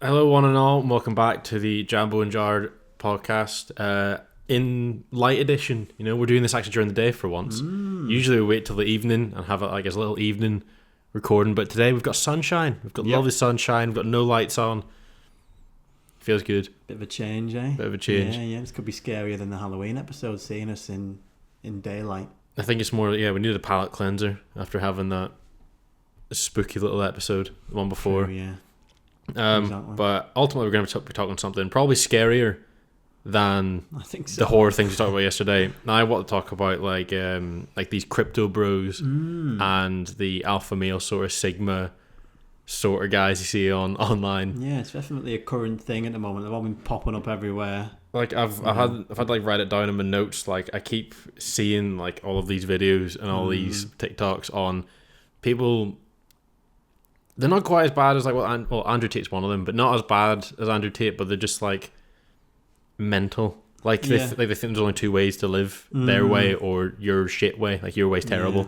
Hello, one and all, and welcome back to the Jambo and Jar podcast. In light edition, we're doing this actually during the day for once. Usually we wait till the evening and have a little evening recording, but today we've got sunshine. We've got lovely sunshine. We've got no lights on. Feels good. Bit of a change, eh? Bit of a change. Yeah. This could be scarier than the Halloween episode, seeing us in daylight. I think it's more. We needed a palate cleanser after having that spooky little episode, the one before. True, yeah. Exactly. But ultimately we're going to be talking something probably scarier than I think so. the horror things we talked about yesterday. Now I want to talk about like these crypto bros and the alpha male sort of sigma sort of guys you see online. Yeah, it's definitely a current thing at the moment. They've all been popping up everywhere. Like I've had like write it down in my notes. Like I keep seeing like all of these videos and all these TikToks on people. They're not quite as bad as Andrew Tate's one of them, but not as bad as Andrew Tate. But they're just like mental. Like they think there's only two ways to live: their way or your shit way. Like your way's terrible. Yeah,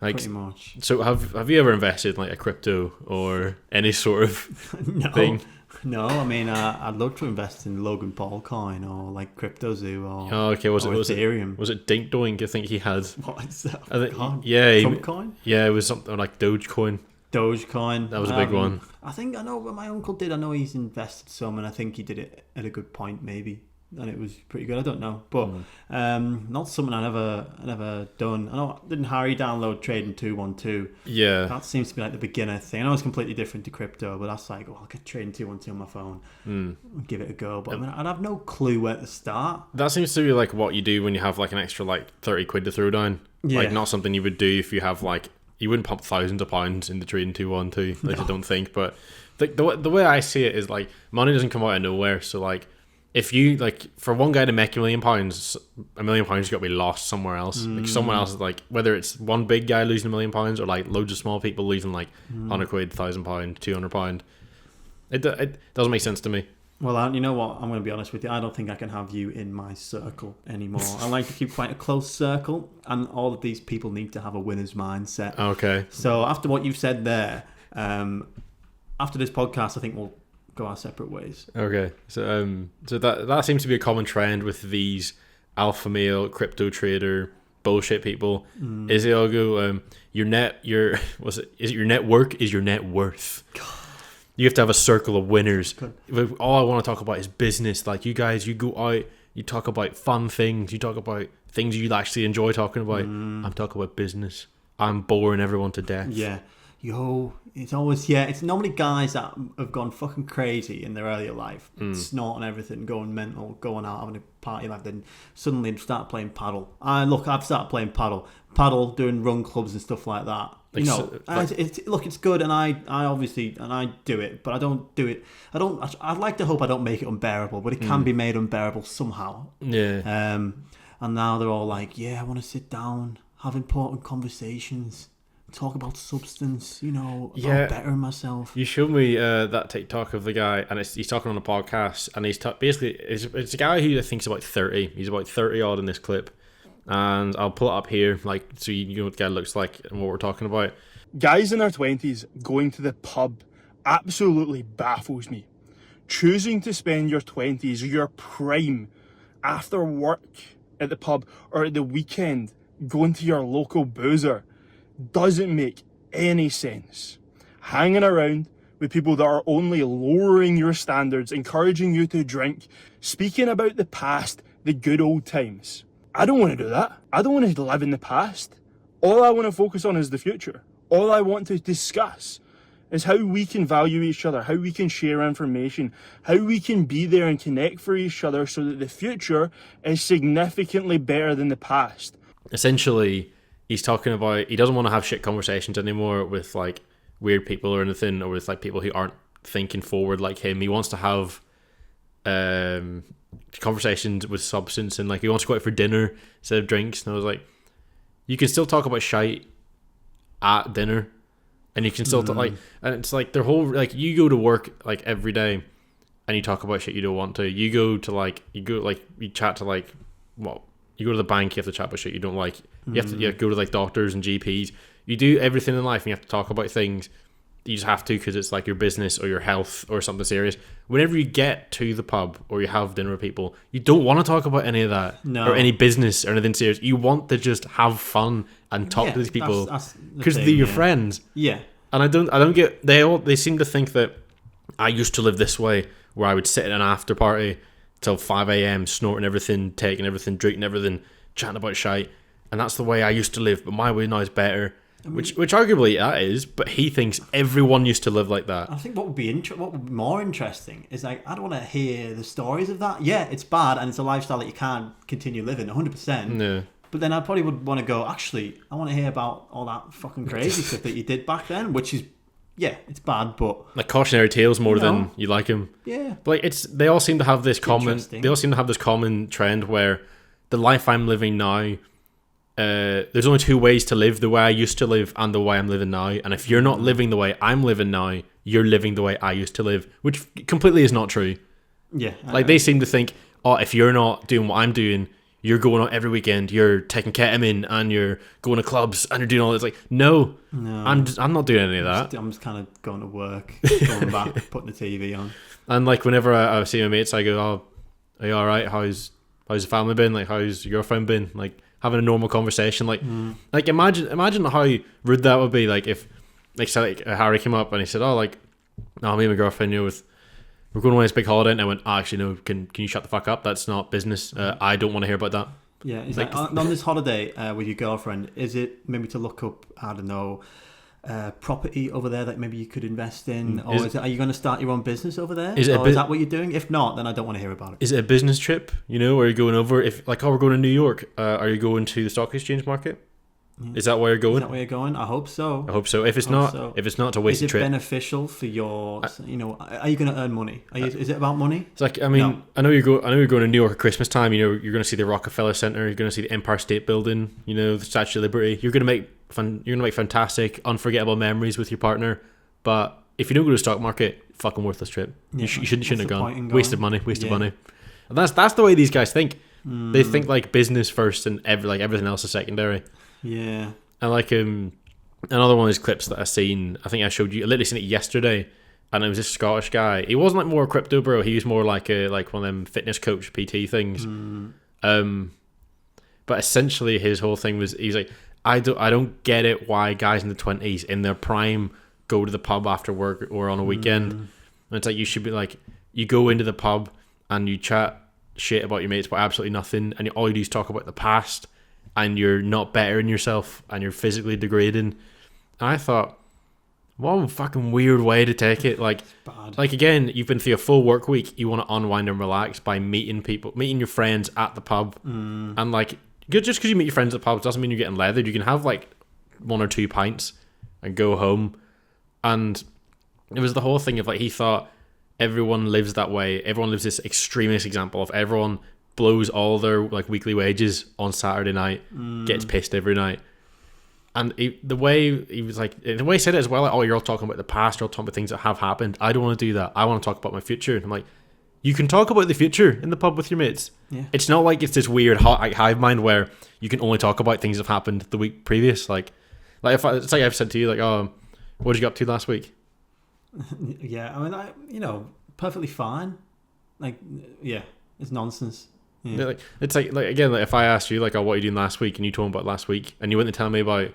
like pretty much. So have you ever invested in like a crypto or any sort of thing? No, I mean I'd love to invest in Logan Paul coin or like CryptoZoo or Ethereum. Was it Dink Doink? I think he had. What is that? Trump coin? Yeah, it was something like Dogecoin. Dogecoin. That was a big one. I think I know what my uncle did. I know he's invested some, and I think he did it at a good point, maybe, and it was pretty good. I don't know, but not something I never done. I know didn't Harry download Trading 212? Yeah, that seems to be like the beginner thing. I know it's completely different to crypto, but that's like, I'll get Trading 212 on my phone, and give it a go. But I mean, I'd have no clue where to start. That seems to be like what you do when you have like an extra like 30 quid to throw down. Yeah. Like not something you would do if you have like. You wouldn't pump thousands of pounds into Trading 212, like I don't think. But the way I see it is like money doesn't come out of nowhere. So like if you like for one guy to make £1 million, £1 million got to be lost somewhere else. Like someone else, like whether it's one big guy losing £1 million or like loads of small people losing like 100 quid, £1,000, £200. It doesn't make sense to me. Well, you know what? I'm going to be honest with you. I don't think I can have you in my circle anymore. I like to keep quite a close circle, and all of these people need to have a winner's mindset. Okay. So after what you've said there, after this podcast, I think we'll go our separate ways. Okay. So that seems to be a common trend with these alpha male crypto trader bullshit people. Is they all go, your net work is your net worth. God. You have to have a circle of winners. All I want to talk about is business. Like you guys, you go out, you talk about fun things, you talk about things you actually enjoy talking about. I'm talking about business. I'm boring everyone to death. Yeah. It's normally guys that have gone fucking crazy in their earlier life, snorting everything, going mental, going out, having a party life, then suddenly start playing paddle. I've started playing paddle, doing run clubs and stuff like that. It's good, and I obviously do it, but I don't do it. I'd like to hope I don't make it unbearable, but it can be made unbearable somehow. Yeah. And now they're all like, I want to sit down, have important conversations, talk about substance, about bettering myself. You showed me that TikTok of the guy, and he's talking on a podcast, and he's basically it's a guy who I think is about 30. He's about 30 odd in this clip. And I'll pull it up here, like so you know what the guy looks like and what we're talking about. Guys in their 20s going to the pub absolutely baffles me. Choosing to spend your 20s, your prime, after work at the pub or at the weekend, going to your local boozer, doesn't make any sense. Hanging around with people that are only lowering your standards, encouraging you to drink, speaking about the past, the good old times. I don't want to do that. I don't want to live in the past. All I want to focus on is the future. All I want to discuss is how we can value each other, how we can share information, how we can be there and connect for each other so that the future is significantly better than the past. Essentially, he's talking about he doesn't want to have shit conversations anymore with like weird people or anything, or with like people who aren't thinking forward like him. He wants to have conversations with substance, and like he wants to go out for dinner instead of drinks. And I was like, you can still talk about shite at dinner, and you can still talk, like, and it's like their whole like you go to work like every day and you talk about shit you don't want to. You go to you chat to like you go to the bank, you have to chat about shit you don't like. You have to go to like doctors and GPs. You do everything in life and you have to talk about things you just have to because it's like your business or your health or something serious. Whenever you get to the pub or you have dinner with people, you don't want to talk about any of that or any business or anything serious. You want to just have fun and talk to these people because they're your friends. Yeah. And I don't get, they seem to think that I used to live this way, where I would sit at an after party till 5 a.m. snorting everything, taking everything, drinking everything, chatting about shite, and that's the way I used to live, but my way now is better. Which arguably that is, but he thinks everyone used to live like that. I think what would be more interesting is like, I don't want to hear the stories of that. Yeah, it's bad and it's a lifestyle that you can't continue living 100%. Yeah. But then I probably would want to go, actually, I want to hear about all that fucking crazy stuff that you did back then, which is, yeah, it's bad, but like cautionary tales more than you like him. Yeah. But like they all seem to have this common trend where the life I'm living now, there's only two ways to live: the way I used to live and the way I'm living now. And if you're not living the way I'm living now, you're living the way I used to live, which completely is not true. Yeah. Like they seem to think, oh, if you're not doing what I'm doing, you're going out every weekend, you're taking ketamine and you're going to clubs and you're doing all this. Like, no. I'm not doing any of that. I'm just kind of going to work, going back, putting the TV on. And like whenever I see my mates, I go, oh, are you all right? How's the family been? Like, how's your girlfriend been? Like, having a normal conversation. Like, like imagine how rude that would be. Like if, like, so, like Harry came up and he said, oh, like, no, me and my girlfriend, we're going away on this big holiday, and I went, oh, actually, no, can you shut the fuck up? That's not business. I don't want to hear about that. Yeah, is like, on this holiday with your girlfriend, is it maybe to look up, I don't know, property over there that maybe you could invest in, or are you going to start your own business over there? Is that what you're doing? If not, then I don't want to hear about it. Is it a business trip? You know, where you're going over? If like, oh, we're going to New York, are you going to the stock exchange market? Is that where you're going? Is that where you're going? I hope so. If it's not, it's a wasted trip. Is it beneficial for your? You know, are you going to earn money? Is it about money? It's like, I mean, no. I know you're going to New York at Christmas time. You know, you're going to see the Rockefeller Center. You're going to see the Empire State Building. You know, the Statue of Liberty. You're going to make fantastic, unforgettable memories with your partner. But if you don't go to the stock market, fucking worthless trip. Yeah, you shouldn't have gone. Wasted money. And that's the way these guys think. They think like business first and everything else is secondary. Yeah. And like another one of these clips that I seen, I think I showed you, I literally seen it yesterday, and it was this Scottish guy. He wasn't like more crypto bro, he was more like one of them fitness coach PT things. But essentially his whole thing was, he's like, I don't get it why guys in the 20s in their prime go to the pub after work or on a weekend. And it's like, you should be like, you go into the pub and you chat shit about your mates about absolutely nothing, and all you do is talk about the past, and you're not bettering yourself, and you're physically degrading. And I thought, what a fucking weird way to take it. Like, again, you've been through a full work week. You want to unwind and relax by meeting your friends at the pub. And like, just because you meet your friends at the pub doesn't mean you're getting leathered. You can have like 1 or 2 pints and go home. And it was the whole thing of like, he thought everyone lives that way. Everyone lives this extremist example of everyone blows all their like weekly wages on Saturday night, gets pissed every night. And the way he said it as well, like, oh, you're all talking about the past, you're all talking about things that have happened. I don't want to do that. I want to talk about my future. And I'm like, you can talk about the future in the pub with your mates. Yeah. It's not like it's this weird hive mind where you can only talk about things that have happened the week previous. Like it's like I've said to you, like, oh, what did you get up to last week? Yeah, I mean, perfectly fine. Like, yeah, it's nonsense. Yeah. Like, it's like again, like if I asked you like, oh, what are you doing last week, and you told me about last week, and you went to tell me about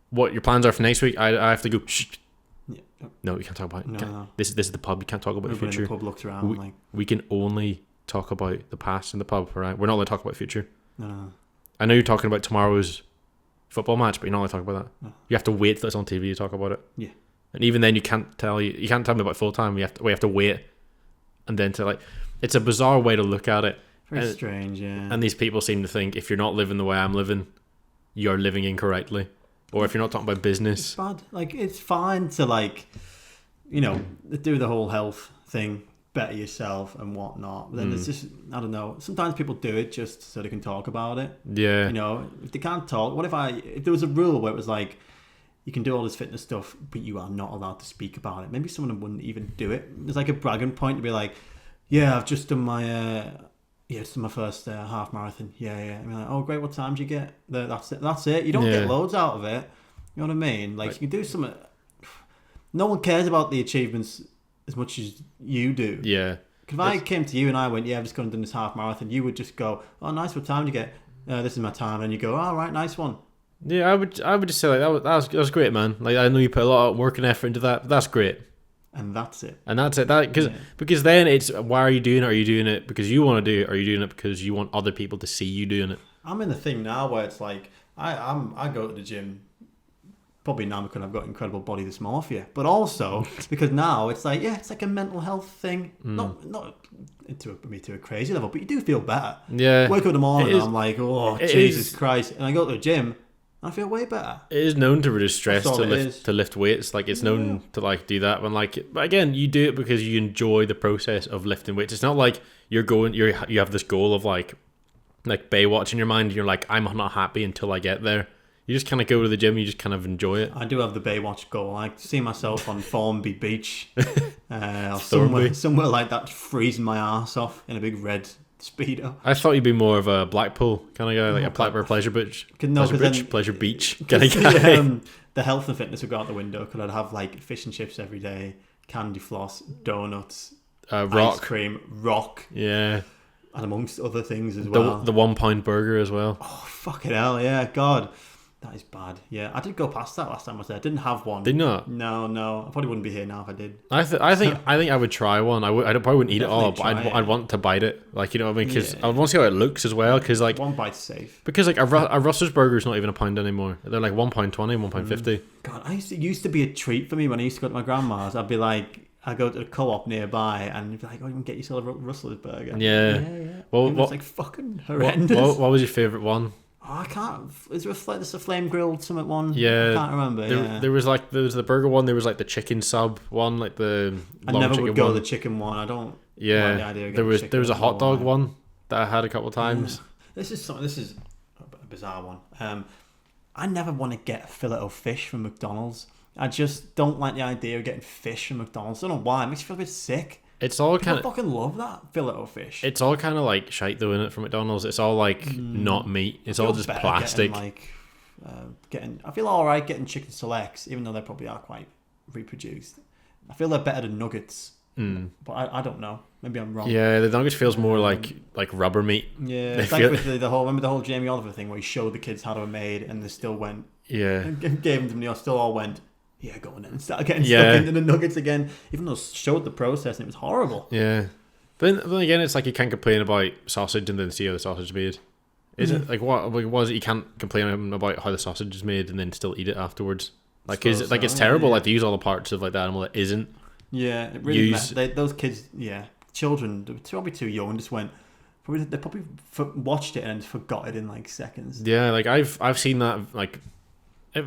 what your plans are for next week, I have to go, shh. Yeah. No, you can't talk about it. No. This is the pub. You can't talk about the future. The pub looks around we can only talk about the past in the pub, right? We're not allowed to talk about the future. No. I know you're talking about tomorrow's football match, but you're not allowed to talk about that. No. You have to wait till it's on TV to talk about it. Yeah. And even then, you can't tell me about full time. We have to wait, and then to like, it's a bizarre way to look at it. Very strange, yeah. And these people seem to think if you're not living the way I'm living, you're living incorrectly. Or if you're not talking about business. It's bad. Like, it's fine to, like, do the whole health thing, better yourself and whatnot. But then it's just, I don't know. Sometimes people do it just so they can talk about it. Yeah. If they can't talk, if there was a rule where it was like, you can do all this fitness stuff, but you are not allowed to speak about it. Maybe someone wouldn't even do it. There's like a bragging point to be like, yeah, I've just done my... it's my first half marathon. Yeah. And we're like, oh, great, what time did you get? That's it. You don't get loads out of it. You know what I mean? Like, you can do something... No one cares about the achievements as much as you do. Yeah. If I came to you and I went, yeah, I've just gone and done this half marathon, you would just go, oh, nice, what time did you get? This is my time. And you go, all right, nice one. Yeah, I would just say like that was great, man. Like I know you put a lot of work and effort into that, but that's great. And that's it. Because then it's, why are you doing it? Are you doing it because you want to do it? Or are you doing it because you want other people to see you doing it? I'm in the thing now where it's like I go to the gym. Probably now because I've got incredible body dysmorphia, but also because now it's like a mental health thing. Not to a crazy level, but you do feel better. Yeah. Wake up in the morning and I'm like, oh Jesus Christ, and I go to the gym and I feel way better. It is known to reduce stress to lift weights. Like it's known to like do that. When like, but again, you do it because you enjoy the process of lifting weights. It's not like you have this goal of like Baywatch in your mind. And you're like, I'm not happy until I get there. You just kind of go to the gym. You just kind of enjoy it. I do have the Baywatch goal. I see myself on Formby Beach, somewhere like that, freezing my ass off in a big red Speedo. I thought you'd be more of a Blackpool kind of guy, like a Blackpool pleasure beach, pleasure beach kind of guy. The health and fitness would go out the window because I'd have like fish and chips every day, candy floss, donuts, ice cream, rock, yeah, and amongst other things as well. The £1 burger as well. Oh fucking hell, yeah, God. That is bad. Yeah, I did go past that last time I was there. I didn't have one. Did not? No. I probably wouldn't be here now if I did. I think I would try one. I probably wouldn't eat it all, but I'd want to bite it. Like, you know what I mean? Because I want to see how it looks as well. Because like one bite's safe. Because like a Russell's burger is not even £1 anymore. They're like £1.20, £1.50. God, it used to be a treat for me when I used to go to my grandma's. I'd be like, I'd go to a co-op nearby and you'd be like, oh, you can get yourself a Russell's burger. Yeah. Well, it's like fucking horrendous. What was your favourite one? Oh, I can't. Is there a flame grilled summit one? Yeah, I can't remember. There was the burger one. There was like the chicken sub one, like the. I never would go the chicken one. I don't. Yeah, like the idea of there was a hot dog one that I had a couple of times. Yeah. This is a bizarre one. I never want to get a fillet of fish from McDonald's. I just don't like the idea of getting fish from McDonald's. I don't know why. It makes me feel a bit sick. It's all kind of. I fucking love that fillet of fish. It's all kind of like shite though, innit, from McDonald's. It's all like not meat. It's all just plastic. I feel alright getting chicken selects, even though they probably are quite reproduced. I feel they're better than nuggets. But I don't know. Maybe I'm wrong. Yeah, the nuggets feels more like rubber meat. Yeah, it's like with the whole. Remember the whole Jamie Oliver thing where he showed the kids how they were made, and they still went. Yeah. Gave them they still all went. Yeah, go on and start getting stuck into the nuggets again. Even though it showed the process and it was horrible. Yeah. Then again, it's like you can't complain about sausage and then see how the sausage is made. Is it like what was it? You can't complain about how the sausage is made and then still eat it afterwards. Like it's terrible. Like they use all the parts of like the animal that isn't. Yeah, it really. Those kids, children, they're probably too young. Just went. They probably watched it and just forgot it in like seconds. Yeah, like I've seen that like.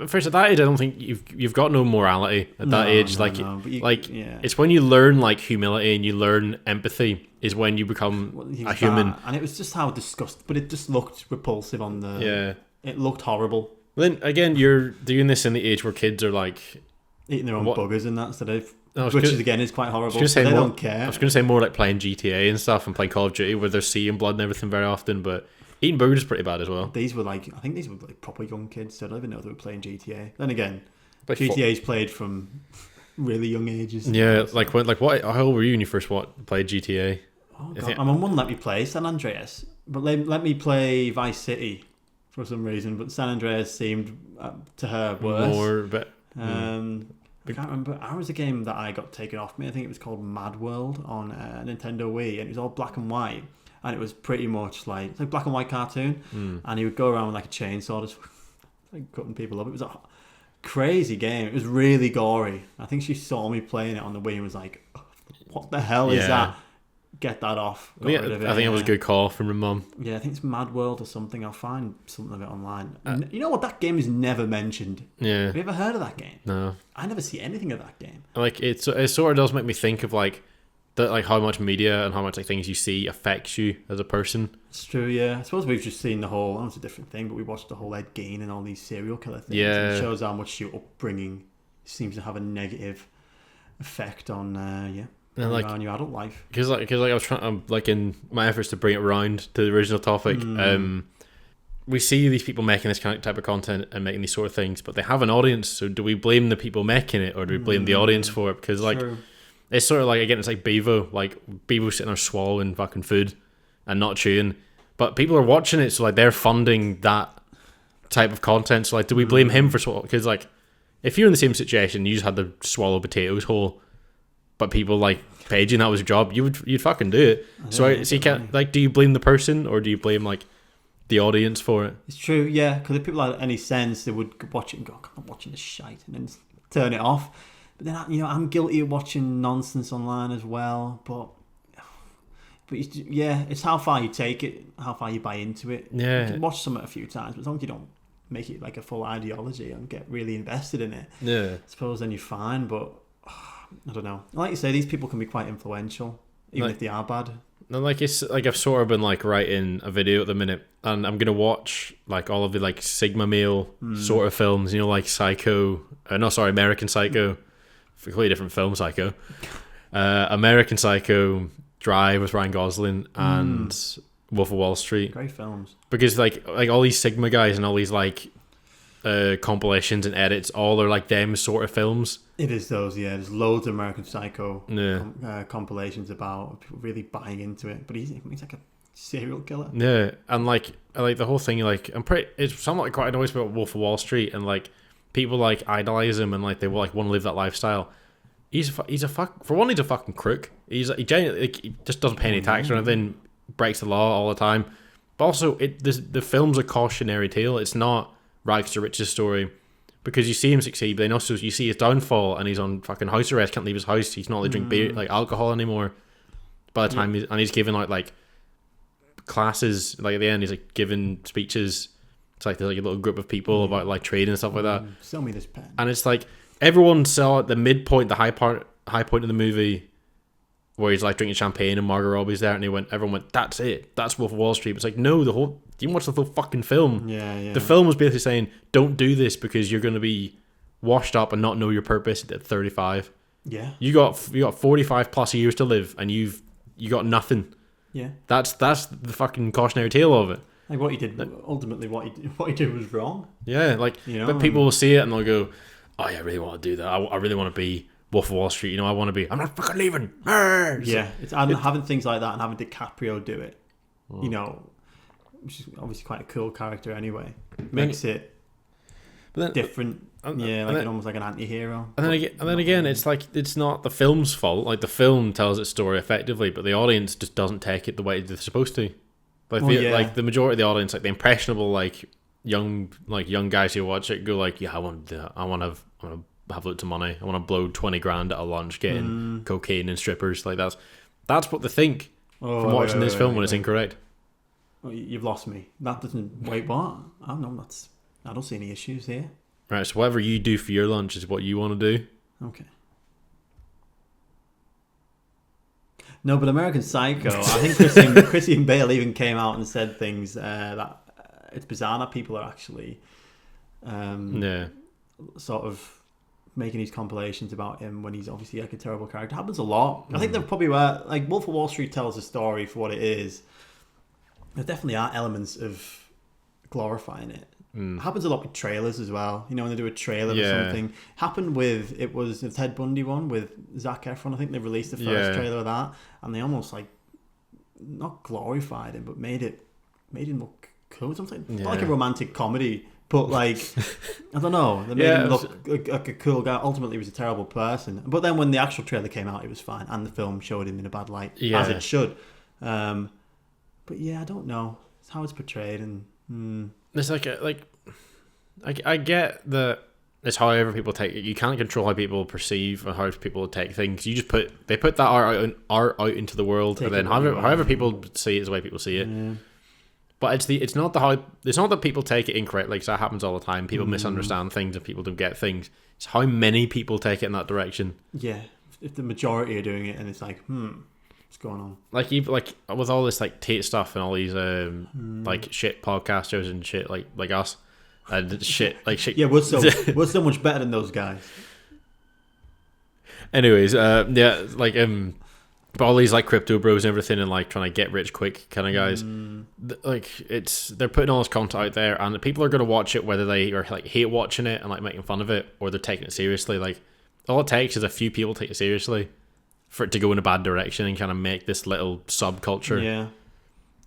First, at that age, I don't think you've got no morality at that age. It's when you learn like humility and you learn empathy is when you become a human. And it was just how disgusting, but it just looked repulsive on the. Yeah. It looked horrible. Then again, you're doing this in the age where kids are like eating their own buggers and that instead of. Which again is quite horrible. They don't care. I was going to say more like playing GTA and stuff and playing Call of Duty where they're seeing blood and everything very often, but. Eating burgers is pretty bad as well. I think these were like proper young kids, so I don't even know they were playing GTA. Then again, GTA's played from really young ages. Yeah, how old were you when you first played GTA? Oh god, my mum let me play San Andreas, but let me play Vice City for some reason. But San Andreas seemed to her worse. I can't remember. How was the game that I got taken off me? I think it was called Mad World on Nintendo Wii, and it was all black and white. And it was pretty much like it's like black and white cartoon, and he would go around with like a chainsaw, just like cutting people up. It was a crazy game. It was really gory. I think she saw me playing it on the Wii and was like, "What the hell is that? Get that off." I think it was a good call from her mum. Yeah, I think it's Mad World or something. I'll find something of it online. You know what? That game is never mentioned. Yeah. Have you ever heard of that game? No. I never see anything of that game. Like it sort of does make me think of like. That like how much media and how much like things you see affects you as a person. It's true, yeah. I suppose we've just seen the whole. It's a different thing, but we watched the whole Ed Gein and all these serial killer things. Yeah, it shows how much your upbringing seems to have a negative effect on on your adult life. Because I was trying in my efforts to bring it around to the original topic. we see these people making this kind of type of content and making these sort of things, but they have an audience. So do we blame the people making it, or do we blame the audience for it? Because like, True. it's sort of like, again, it's like Bevo. Like Bevo sitting there swallowing fucking food and not chewing, but people are watching it, so like they're funding that type of content. So like, do we blame him for swallowing? Because like, if you're in the same situation, you just had to swallow potatoes whole, but people like paid you and that was your job, you'd fucking do it. So you can't, like, do you blame the person, or do you blame like the audience for it? It's true, yeah, because if people had any sense, they would watch it and go, I'm not watching this shite, and then turn it off. But then, you know, I'm guilty of watching nonsense online as well, but yeah, it's how far you take it, how far you buy into it. Yeah. You can watch something a few times, but as long as you don't make it like a full ideology and get really invested in it, Yeah. I suppose then you're fine. But I don't know. Like you say, these people can be quite influential, even if they are bad. And like, it's like, I've sort of been like writing a video at the minute, and I'm gonna watch like all of the like Sigma male sort of films, you know, like American Psycho, completely different film, Psycho, American Psycho, Drive with Ryan Gosling, and Wolf of Wall Street. Great films. Because like all these Sigma guys and all these like compilations and edits, all are like them sort of films. It is those, yeah. There's loads of American Psycho compilations about people really buying into it, but he's like a serial killer. Yeah, and like the whole thing, like it's somewhat quite annoys about Wolf of Wall Street, and like people like idolize him and like they like want to live that lifestyle. He's a fucking crook. He genuinely, like, he just doesn't pay any tax or anything, breaks the law all the time. But also, the film's a cautionary tale. It's not rags to riches story, because you see him succeed, but then also you see his downfall, and he's on fucking house arrest, can't leave his house. He's not allowed to drink beer, like alcohol anymore. By the time he's giving out like classes, like at the end he's like giving speeches. It's like there's like a little group of people about like trade and stuff like that. Sell me this pen. And it's like everyone saw at the midpoint, the high point of the movie, where he's like drinking champagne and Margot Robbie's there, and everyone went, that's it, that's Wolf of Wall Street. But it's like, no, you didn't watch the full fucking film. Yeah. The film was basically saying, don't do this because you're going to be washed up and not know your purpose at 35. Yeah. You got 45 plus years to live, and you got nothing. Yeah. That's the fucking cautionary tale of it. Like what he did, ultimately what he did was wrong. Yeah, like, you know, but people will see it and they'll go, oh yeah, I really want to do that. I really want to be Wolf of Wall Street. You know, I'm not fucking leaving. Yeah, having things like that and having DiCaprio do it, you know, which is obviously quite a cool character anyway, makes it different. Almost like an anti-hero. And then again, it's like, it's not the film's fault. Like, the film tells its story effectively, but the audience just doesn't take it the way they're supposed to. Like, like the majority of the audience, like the impressionable, like young guys who watch it go like, yeah, I want to have loads of money. I want to blow 20 grand at a lunch getting cocaine and strippers. Like that's what they think from watching this film when it's incorrect. Oh, you've lost me. That doesn't. Wait, what? I don't see any issues here. Right, so whatever you do for your lunch is what you want to do. Okay. No, but American Psycho, I think Christian Bale even came out and said things that it's bizarre that people are actually sort of making these compilations about him when he's obviously like a terrible character. It happens a lot. I think there probably were, like, Wolf of Wall Street tells the story for what it is. There definitely are elements of glorifying it. It happens a lot with trailers as well. You know, when they do a trailer or something. Happened with, it was the Ted Bundy one with Zac Efron. I think they released the first trailer of that, and they almost like not glorified him, but made him look cool. Something not like a romantic comedy, but like I don't know. They made him look like a cool guy. Ultimately, he was a terrible person. But then when the actual trailer came out, it was fine, and the film showed him in a bad light, as it should. But yeah, I don't know. It's how it's portrayed, and it's like I get that it's however people take it. You can't control how people perceive or how people take things. You just put that art out into the world, and then however people see it is the way people see it. Yeah. But it's not that people take it incorrectly, because that happens all the time. People misunderstand things and people don't get things. It's how many people take it in that direction. Yeah, if the majority are doing it, and it's like, what's going on? Like, even like with all this like Tate stuff and all these like shit podcasters and shit like us and shit. Yeah, we're so much better than those guys. Anyways, But all these like crypto bros and everything, and like trying to get rich quick kind of guys, like they're putting all this content out there, and people are gonna watch it whether they or like hate watching it and like making fun of it, or they're taking it seriously. Like all it takes is a few people take it seriously for it to go in a bad direction and kind of make this little subculture. Yeah,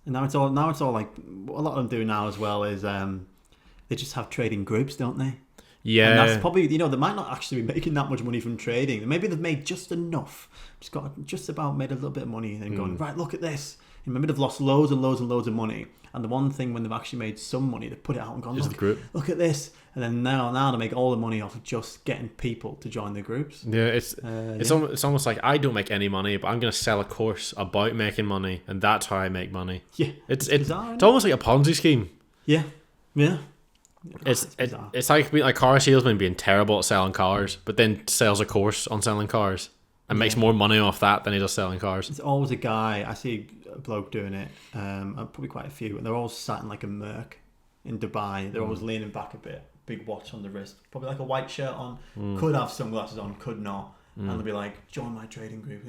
and now it's all like what a lot of them do now as well is they just have trading groups, don't they? Yeah, and that's probably, they might not actually be making that much money from trading. Maybe they've made just enough, just about made a little bit of money, and then going, right, look at this. And maybe they've lost loads and loads and loads of money, and the one thing when they've actually made some money, they've put it out and gone, look at this. And then now they make all the money off of just getting people to join the groups. Yeah, it's almost like I don't make any money, but I'm going to sell a course about making money, and that's how I make money. Yeah, it's bizarre, it's almost like a Ponzi scheme. Yeah. It's like being a car salesman being terrible at selling cars, but then sells a course on selling cars and makes more money off that than he does selling cars. It's always a guy. I see a bloke doing it, and probably quite a few, and they're all sat in like a Merc in Dubai. They're always leaning back a bit, big watch on the wrist, probably like a white shirt on, could have sunglasses on, could not, and they'll be like, join my trading group.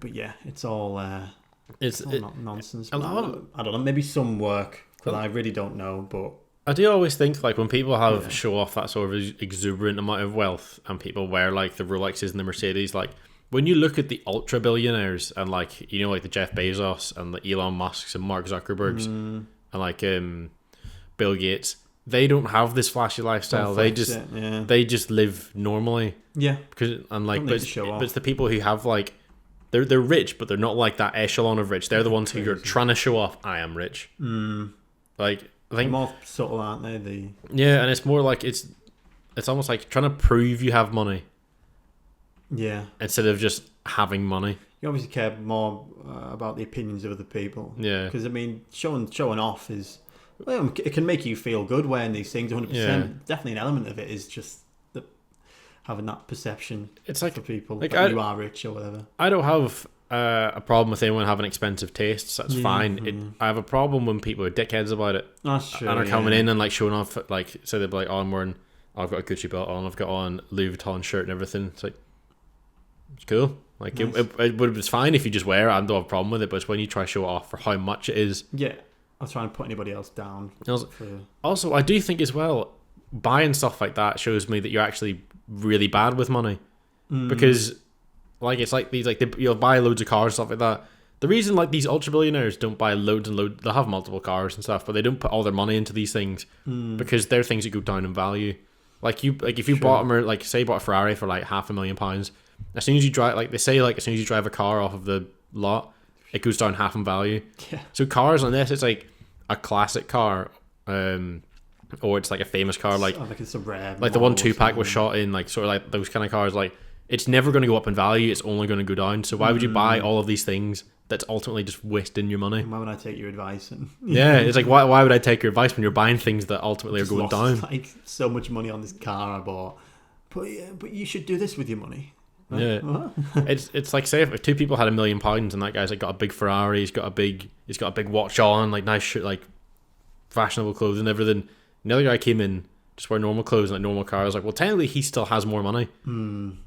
But yeah, it's all not nonsense. I don't know, maybe some work. But I really don't know. But I do always think like when people show off that sort of exuberant amount of wealth, and people wear like the Rolexes and the Mercedes, like when you look at the ultra billionaires and like like the Jeff Bezos and the Elon Musks and Mark Zuckerbergs and like Bill Gates, they don't have this flashy lifestyle. They just live normally. Yeah, but it's the people who have like they're rich, but they're not like that echelon of rich. They're the ones who are trying to show off. I am rich. Like I think they're more subtle, aren't they? Yeah, and it's more like it's almost like trying to prove you have money. Yeah. Instead of just having money. You obviously care more about the opinions of other people. Yeah. Because showing off is, it can make you feel good wearing these things. 100%. Yeah. Definitely an element of it is just having that perception. It's like for people like that you are rich or whatever. I don't have a problem with anyone having expensive tastes. That's fine. I have a problem when people are dickheads about it. That's true. And are coming in and like showing off, like, so they'll be like, oh, I've got a Gucci belt on, I've got on Louis Vuitton shirt and everything. It's like, it's cool. Like nice. It's fine if you just wear it. I don't have a problem with it. But it's when you try to show it off for how much it is. Yeah, I was trying to put anybody else down. Also, I do think as well, buying stuff like that shows me that you're actually really bad with money, because like it's like these you'll buy loads of cars and stuff like that. The reason like these ultra billionaires don't buy loads and loads, they'll have multiple cars and stuff, but they don't put all their money into these things because they're things that go down in value. Like if you bought them, or like say you bought a Ferrari for like £500,000, as soon as you drive, like they say, like as soon as you drive a car off of the lot, it goes down half in value. Yeah. So cars, unless it's like a classic car, or it's like a famous car, like it's a rare, like the one Tupac was shot in, like sort of like those kind of cars, like it's never going to go up in value. It's only going to go down. So why would you buy all of these things that's ultimately just wasting your money? Why would I take your advice? And it's like why would I take your advice when you're buying things that ultimately are going down? Like so much money on this car I bought, but you should do this with your money. Yeah, it's like say if two people had £1 million and that guy's like got a big Ferrari, he's got a big watch on, like nice shirt, like fashionable clothes and everything. And the other guy came in just wearing normal clothes and like normal car. I was like, well, technically he still has more money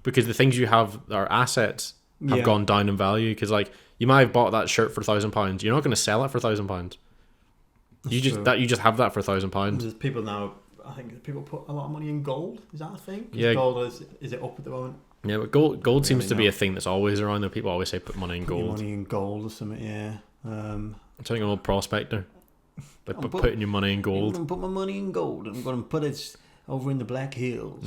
because the things you have are assets have gone down in value. Because like you might have bought that shirt for £1,000, you're not going to sell it for £1,000. You just have that for £1,000. There's people now. I think people put a lot of money in gold. Is that a thing? Yeah, gold is it up at the moment? Yeah, but gold seems to be a thing that's always around there. People always say put money in gold. Money in gold or something, yeah. I'm like an old prospector. But putting your money in gold. I'm going to put my money in gold. I'm going to put it over in the Black Hills.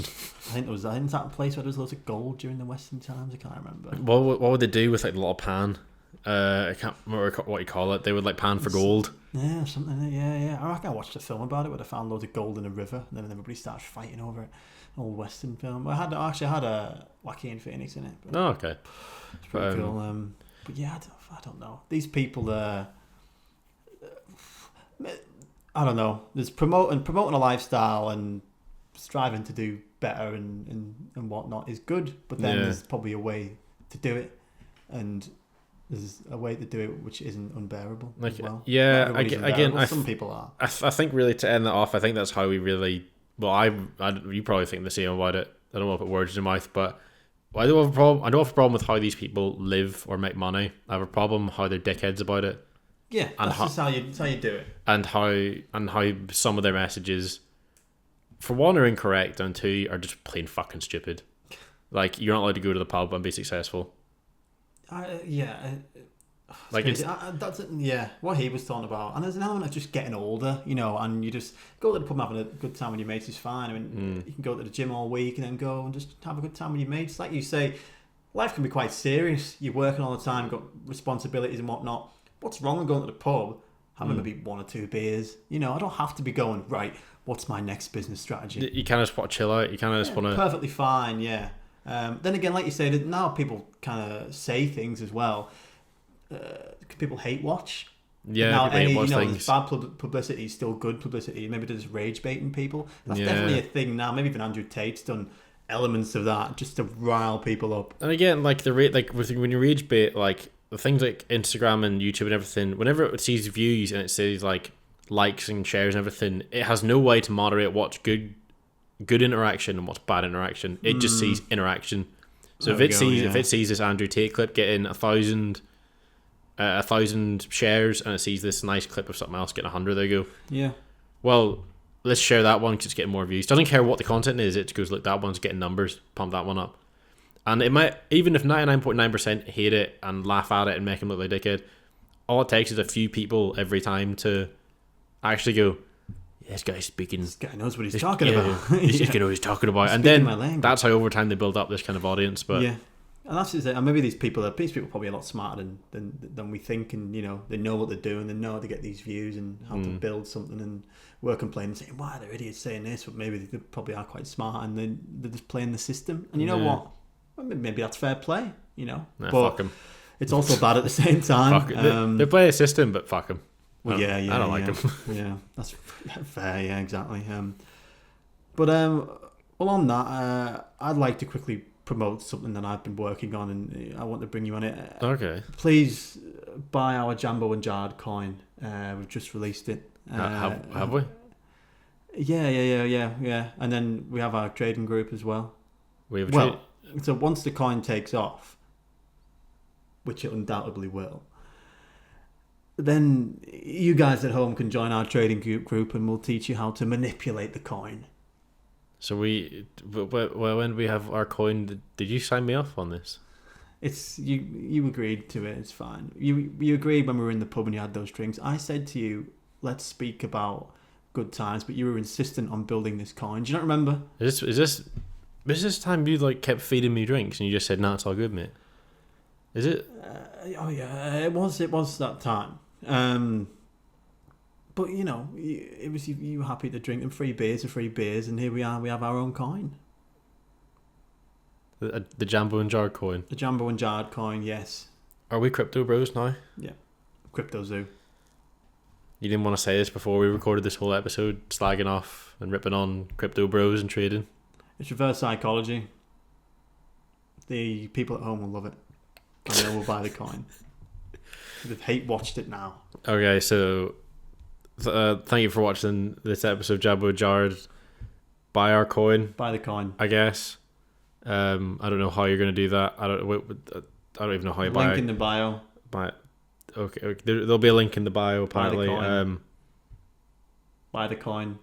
I think that a place where there was loads of gold during the Western times. I can't remember. What would they do with like the little pan? I can't remember what you call it. They would like pan for gold. Yeah, something. Yeah. I reckon I watched a film about it where they found loads of gold in a river, and then everybody started fighting over it. Old Western film. I actually had a Joaquin Phoenix in it. Oh, okay. It's pretty cool. But yeah, I don't know. These people I don't know. There's promoting a lifestyle and striving to do better and whatnot is good, but then there's probably a way to do it, and there's a way to do it which isn't unbearable as well. Yeah, again, some people are. I think really to end that off, I think that's how we really. Well, you probably think the same about it. I don't want to put words in your mouth, but I don't have a problem. I don't have a problem with how these people live or make money. I have a problem how they're dickheads about it. Yeah, and that's how you do it. And how some of their messages, for one, are incorrect, and two, are just plain fucking stupid. Like, you're not allowed to go to the pub and be successful. Like that's what he was talking about. And there's an element of just getting older, and you just go to the pub and having a good time with your mates is fine. I mean, you can go to the gym all week and then go and just have a good time with your mates. Like you say, life can be quite serious. You're working all the time, got responsibilities and whatnot. What's wrong with going to the pub, having maybe 1 or 2 beers? I don't have to be going, right, what's my next business strategy? You kind of just want to chill out. You kind of just want to... Perfectly fine, yeah. Then again, like you said, now people kind of say things as well. People hate watch. Yeah, now people hate watch things. Bad publicity is still good publicity. Maybe there's rage baiting people. That's definitely a thing now. Maybe even Andrew Tate's done elements of that just to rile people up. And again, like when you rage bait, like the things like Instagram and YouTube and everything, whenever it sees views and it says like likes and shares and everything, it has no way to moderate what's good interaction and what's bad interaction. It just sees interaction. So if it sees this Andrew Tate clip getting 1,000 shares and it sees this nice clip of something else getting 100, they go, yeah, well, let's share that one because it's getting more views. Doesn't care what the content is. It goes, look, that one's getting numbers, pump that one up. And it might, even if 99.9% hate it and laugh at it and make him look like a dickhead, all it takes is a few people every time to actually go, yeah, this guy's speaking. This guy knows what he's talking about. He's just know what he's talking about. And then that's how over time they build up this kind of audience. But yeah. And that's just it. And maybe these people are probably a lot smarter than we think, and they know what they're doing, they know how to get these views and how to build something, and we're complaining saying, why are they idiots saying this? But maybe they probably are quite smart and they're just playing the system. And you know what? Well, maybe that's fair play, Nah, but fuck them. It's also bad at the same time. They play a system, but fuck them. Well, I don't like them. Yeah, that's fair. Yeah, exactly. But on that, I'd like to quickly promote something that I've been working on, and I want to bring you on it. Okay. Please buy our Jambo and Jard coin. We've just released it. Have we? Yeah. And then we have our trading group as well. So once the coin takes off, which it undoubtedly will, then you guys at home can join our trading group and we'll teach you how to manipulate the coin. So when we have our coin, did you sign me off on this? It's you agreed to it. It's fine. You agreed when we were in the pub and you had those drinks. I said to you, let's speak about good times, but you were insistent on building this coin. Do you not remember? Is this time you kept feeding me drinks and you just said, "No, it's all good, mate"? Is it? It was that time. But it was you were happy to drink them. Free beers are free beers, and here we are. We have our own coin. The Jambo and Jard coin. The Jambo and Jard coin, yes. Are we crypto bros now? Yeah, crypto zoo. You didn't want to say this before we recorded this whole episode, slagging off and ripping on crypto bros and trading. It's reverse psychology. The people at home will love it, and they will buy the coin. They've hate watched it now. Okay, so thank you for watching this episode of Jambo Jard. Buy our coin. Buy the coin. I guess. I don't know how you're going to do that. I don't even know how you buy it. Link in the bio. Buy it. Okay. There'll be a link in the bio apparently. Buy the coin.